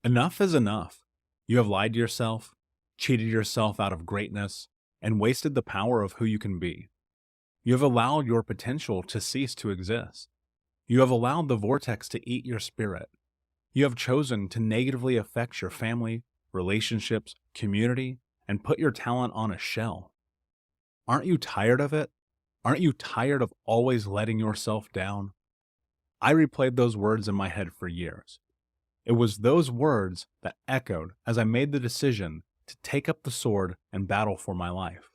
Enough is enough. You have lied to yourself, cheated yourself out of greatness, and wasted the power of who you can be. You have allowed your potential to cease to exist. You have allowed the vortex to eat your spirit. You have chosen to negatively affect your family, relationships, community, and put your talent on a shelf. Aren't you tired of it? Aren't you tired of always letting yourself down? I replayed those words in my head for years. It was those words that echoed as I made the decision to take up the sword and battle for my life.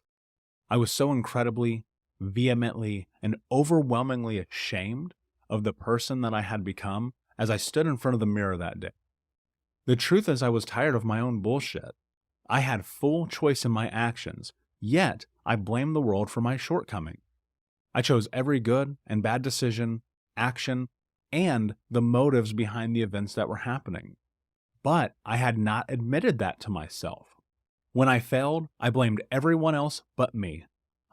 I was so incredibly, vehemently, and overwhelmingly ashamed of the person that I had become as I stood in front of the mirror that day. The truth is, I was tired of my own bullshit. I had full choice in my actions, yet I blamed the world for my shortcoming. I chose every good and bad decision, action, and the motives behind the events that were happening. But I had not admitted that to myself. When I failed, I blamed everyone else but me.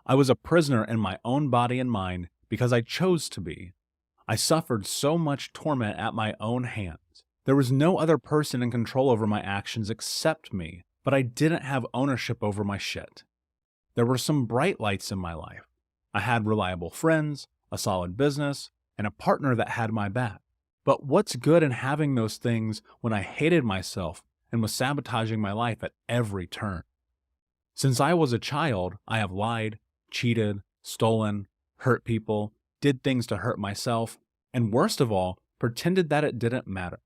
I was a prisoner in my own body and mind because I chose to be. I suffered so much torment at my own hands. There was no other person in control over my actions except me, but I didn't have ownership over my shit. There were some bright lights in my life. I had reliable friends, a solid business, and a partner that had my back. But what's good in having those things when I hated myself and was sabotaging my life at every turn? Since I was a child, I have lied, cheated, stolen, hurt people, did things to hurt myself, and worst of all, pretended that it didn't matter.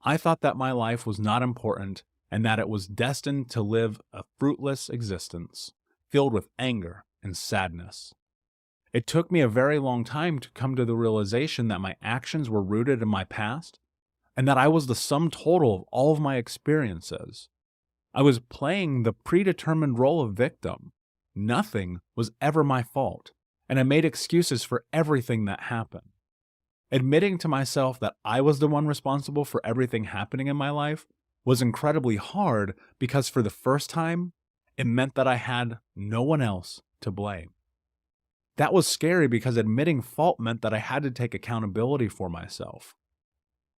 I thought that my life was not important and that it was destined to live a fruitless existence, filled with anger and sadness. It took me a very long time to come to the realization that my actions were rooted in my past and that I was the sum total of all of my experiences. I was playing the predetermined role of victim. Nothing was ever my fault, and I made excuses for everything that happened. Admitting to myself that I was the one responsible for everything happening in my life was incredibly hard because for the first time, it meant that I had no one else to blame. That was scary because admitting fault meant that I had to take accountability for myself.